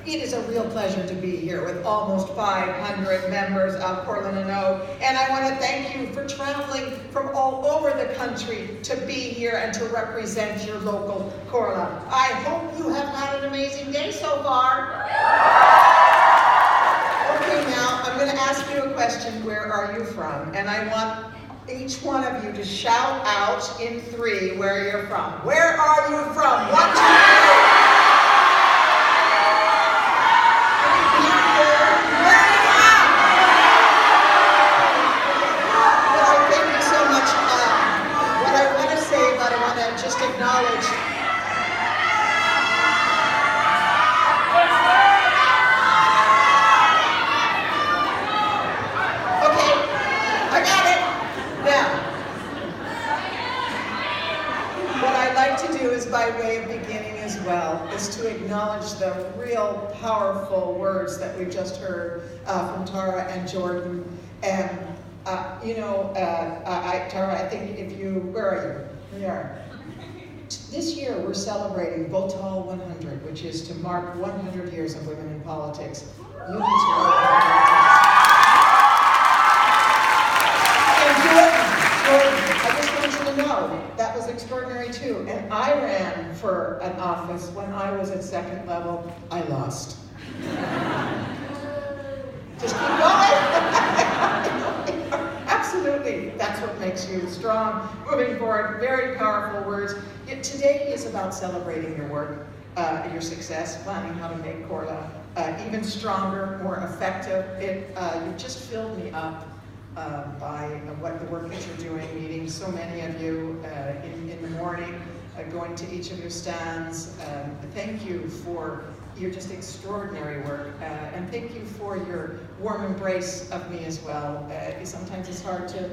It is a real pleasure to be here with almost 500 members of Cortland and O. And I want to thank you for traveling from all over the country to be here and to represent your local Corla. I hope you have had an amazing day so far. Okay, now I'm going to ask you a question. Where are you from? And I want each one of you to shout out in 3 where you're from. Where are you from? 1, 2, 3. Just acknowledge. Okay, I got it. Now, what I'd like to do is, by way of beginning as well, is to acknowledge the real powerful words that we've just heard from Tara and Jordan. And Tara, I think if you, where are you? Here you are. This year, we're celebrating Votal 100, which is to mark 100 years of women in politics. You need to work in politics. And Jordan, I just want you to know, that was extraordinary too. And I ran for an office when I was at 2nd level. I lost. Just keep going. Absolutely, that's what makes you strong. Moving forward, very powerful words. Today is about celebrating your work, your success, planning how to make Corla even stronger, more effective. You just filled me up by what the work that you're doing, meeting so many of you in the morning, going to each of your stands. Thank you for your just extraordinary work, and thank you for your warm embrace of me as well. Sometimes it's hard to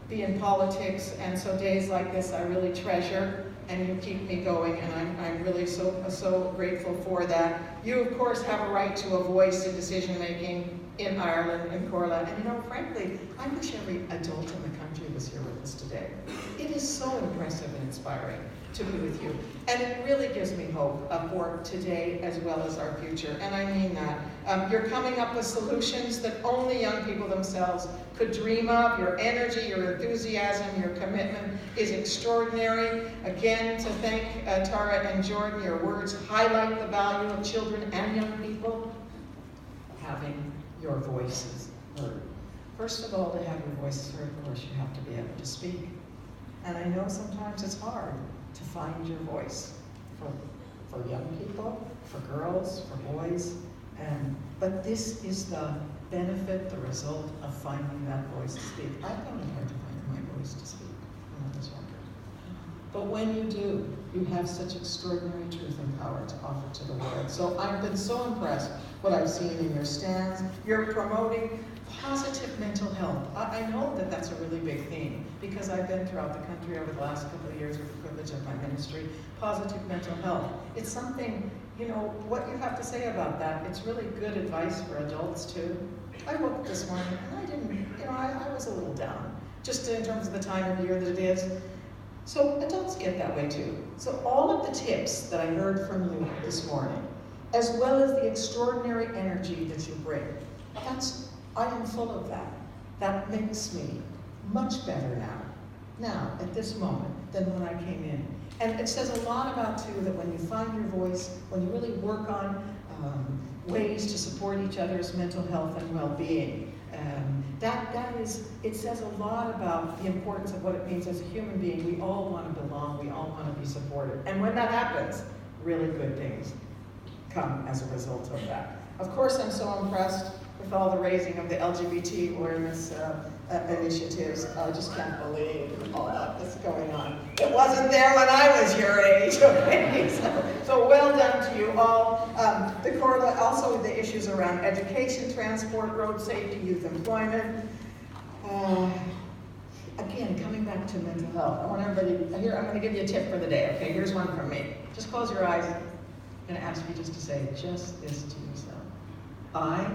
be in politics, and so days like this I really treasure, and you keep me going, and I'm really so grateful for that. You, of course, have a right to a voice in decision-making in Ireland and Corla, and frankly, I wish every adult in the country was here with us today. It is so impressive and inspiring to be with you. And it really gives me hope for today as well as our future. And I mean that. You're coming up with solutions that only young people themselves could dream of. Your energy, your enthusiasm, your commitment is extraordinary. Again, to thank Tara and Jordan, your words highlight the value of children and young people having your voices heard. First of all, to have your voices heard, of course, you have to be able to speak. And I know sometimes it's hard to find your voice for young people, for girls, for boys, but this is the benefit, the result of finding that voice to speak. I found it hard to find my voice to speak when I was younger. But when you do, you have such extraordinary truth and power to offer to the world. So I've been so impressed what I've seen in your stands. You're promoting positive mental health. I know that that's a really big theme because I've been throughout the country over the last couple of years with the privilege of my ministry. Positive mental health. It's something, what you have to say about that, it's really good advice for adults too. I woke up this morning and I didn't, I was a little down, just in terms of the time of year that it is. So adults get that way too. So all of the tips that I heard from you this morning, as well as the extraordinary energy that you bring, I am full of that. That makes me much better now, at this moment, than when I came in. And it says a lot about, too, that when you find your voice, when you really work on ways to support each other's mental health and well-being, it says a lot about the importance of what it means as a human being. We all want to belong, we all want to be supported. And when that happens, really good things come as a result of that. Of course, I'm so impressed with all the raising of the LGBT awareness initiatives. I just can't believe all that's going on. It wasn't there when I was your age, okay? So well done to you all. The Corla, also the issues around education, transport, road safety, youth employment. Again, coming back to mental health, I want everybody, here I'm going to give you a tip for the day, okay? Here's one from me. Just close your eyes. I'm going to ask you just to say just this to yourself. I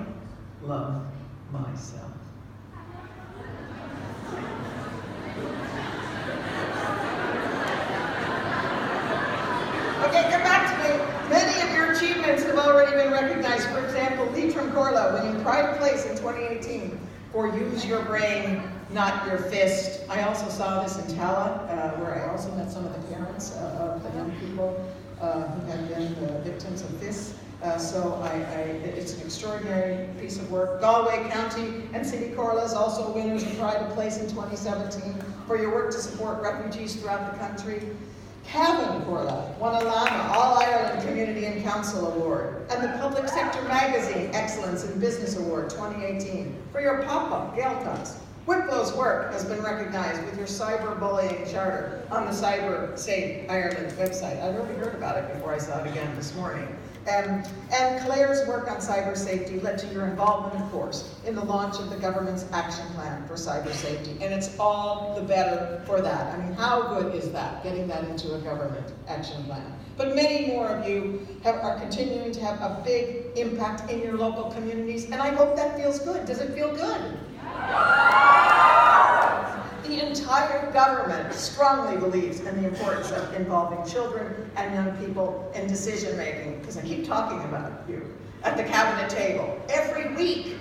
love myself. Okay, come back to me. Many of your achievements have already been recognized example, lead from Comhairle, winning Pride of Place in 2018 for Use Your Brain, Not Your Fist. I also saw this in Tala, where I also met some of the parents of the young people who had been the victims of fists. It's an extraordinary piece of work. Galway County and City Comhairle also winners of Pride of Place in 2017 for your work to support refugees throughout the country. Cavan Comhairle won a Lama All-Ireland Community and Council Award and the Public Sector Magazine Excellence in Business Award 2018 for your pop-up Gaeltachts. Wiplo's work has been recognized with your cyberbullying charter on the Cyber Safe Ireland website. I'd already heard about it before I saw it again this morning. And Claire's work on cyber safety led to your involvement, of course, in the launch of the government's action plan for cyber safety. And it's all the better for that. I mean, how good is that, getting that into a government action plan? But many more of you are continuing to have a big impact in your local communities, and I hope that feels good. Does it feel good? The entire government strongly believes in the importance of involving children and young people in decision making, because I keep talking about you at the cabinet table every week.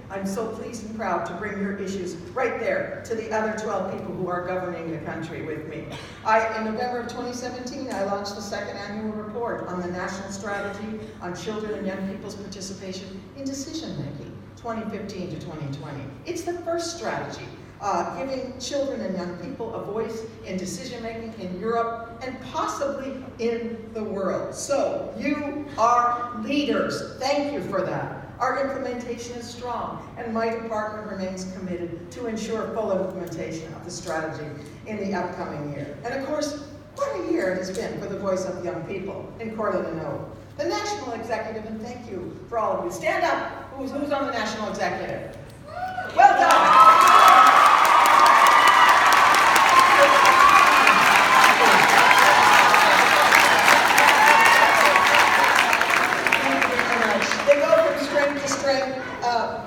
I'm so pleased and proud to bring your issues right there to the other 12 people who are governing the country with me. In November of 2017, I launched the second annual report on the National Strategy on Children and Young People's Participation in Decision Making, 2015 to 2020. It's the first strategy giving children and young people a voice in decision-making in Europe and possibly in the world. So, you are leaders. Thank you for that. Our implementation is strong, and my department remains committed to ensure full implementation of the strategy in the upcoming year. And of course, what a year it has been for the voice of young people in Comhairle and Oak. The National Executive, and thank you for all of you. Stand up. Who's on the National Executive? Well done.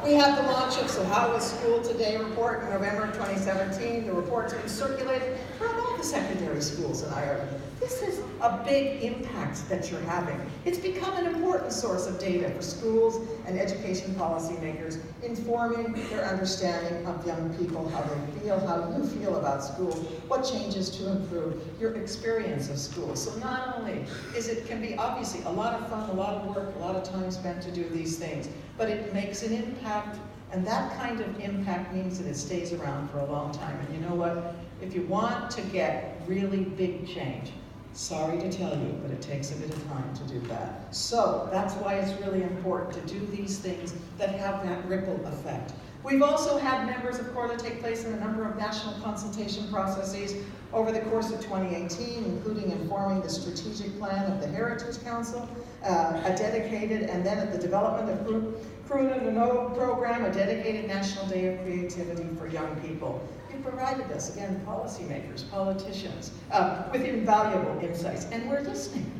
We had the launch of So How Was School Today report in November of 2017. The report's been circulated throughout all the secondary schools in Ireland. This is a big impact that you're having. It's become an important source of data for schools and education policymakers, informing their understanding of young people, how they feel, how you feel about school, what changes to improve your experience of school. So not only can be obviously a lot of fun, a lot of work, a lot of time spent to do these things, but it makes an impact, and that kind of impact means that it stays around for a long time. And you know what? If you want to get really big change, sorry to tell you, but it takes a bit of time to do that. So that's why it's really important to do these things that have that ripple effect. We've also had members of Comhairle take place in a number of national consultation processes over the course of 2018, including informing the strategic plan of the Heritage Council, a dedicated, and then at the development of Crúna na Nóg program, a dedicated National Day of Creativity for young people. It provided us, again, policymakers, politicians, with invaluable insights, and we're listening.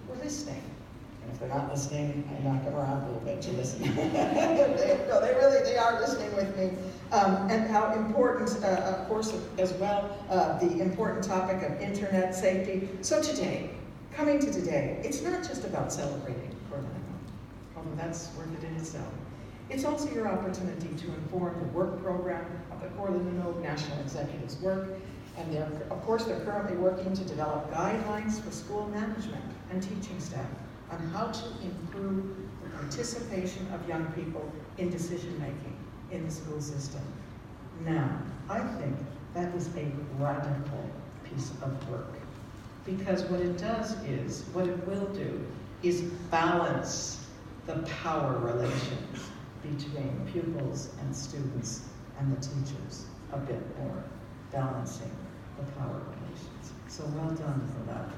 We're listening. And if they're not listening, I knock them around a little bit to listen. they are listening with me. And how important, of course, as well, the important topic of internet safety. So today, coming to today, it's not just about celebrating Comhairle, although that's worth it in itself. It's also your opportunity to inform the work program of the Comhairle na Nóg National Executive's work. And they're currently working to develop guidelines for school management and teaching staff on how to improve the participation of young people in decision-making in the school system. Now, I think that is a radical piece of work, because what it will do is balance the power relations between pupils and students and the teachers a bit more, balancing the power relations. So well done for that.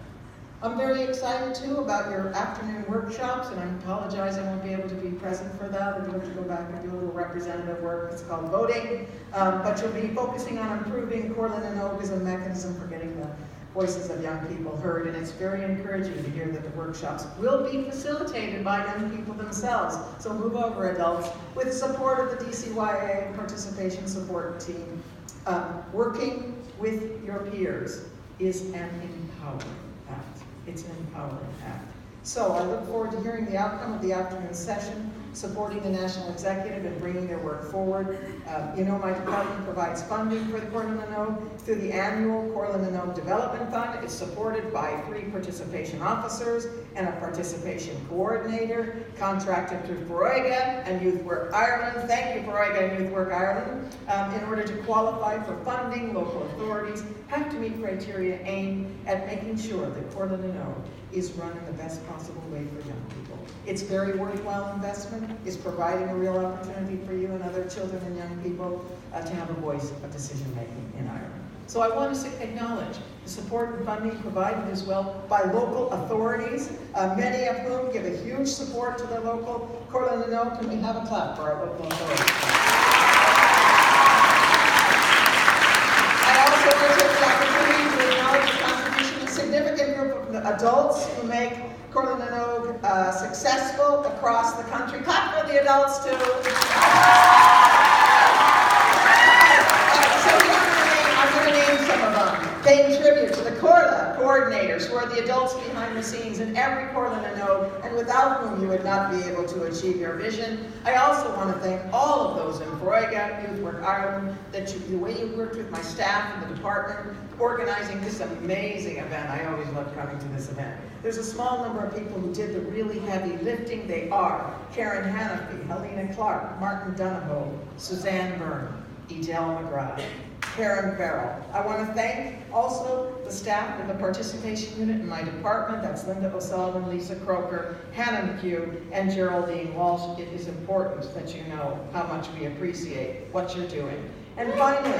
I'm very excited too about your afternoon workshops, and I apologize I won't be able to be present for that. I'm going to go back and do a little representative work. It's called voting, but you'll be focusing on improving Comhairle na Nóg as a mechanism for getting the voices of young people heard, and it's very encouraging to hear that the workshops will be facilitated by young people themselves. So move over, adults, with support of the DCYA Participation Support Team. Working with your peers is an empowering act. It's an empowering act. So I look forward to hearing the outcome of the afternoon session, supporting the National Executive and bringing their work forward. You know, my department provides funding for the Coeur d'Alene through the annual Coeur d'Alene Development Fund. It's supported by 3 participation officers and a participation coordinator, contracted through Foreiga and Youth Work Ireland. Thank you, Foreiga and Youth Work Ireland. In order to qualify for funding, local authorities have to meet criteria aimed at making sure that Coeur d'Alene is run in the best possible way for young people. It's very worthwhile investment. It's providing a real opportunity for you and other children and young people to have a voice of decision-making in Ireland. So I want to acknowledge the support and funding provided as well by local authorities, many of whom give a huge support to their local Coeur d'Alene. Can we have a clap for our local authorities? I also want to take the opportunity to acknowledge the contribution of a significant group of adults who make Coeur d'Alene successful across the country. Clap for the adults too. I'm going to name some of them. Paying tribute to the Corla coordinators, who are the adults behind the scenes in every Coeur d'Alene, and without whom you would not be able to achieve your vision. I also want to thank all of those in Foreiga, Youth Work Ireland, the way you worked with my staff in the department, organizing this amazing event. I always love coming to this event. There's a small number of people who did the really heavy lifting. They are Karen Hannafy, Helena Clark, Martin Donahoe, Suzanne Byrne, Edel McGrath, Karen Farrell. I want to thank also the staff of the participation unit in my department. That's Linda O'Sullivan, Lisa Croker, Hannah McHugh, and Geraldine Walsh. It is important that you know how much we appreciate what you're doing. And finally, I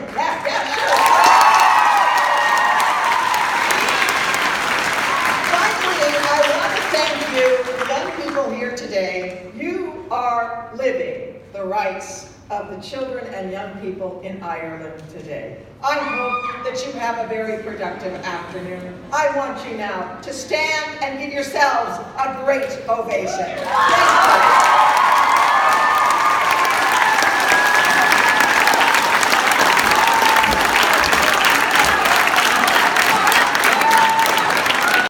want to thank you, young people here today. You are living the rights of the children and young people in Ireland today. I hope that you have a very productive afternoon. I want you now to stand and give yourselves a great ovation. Thank you.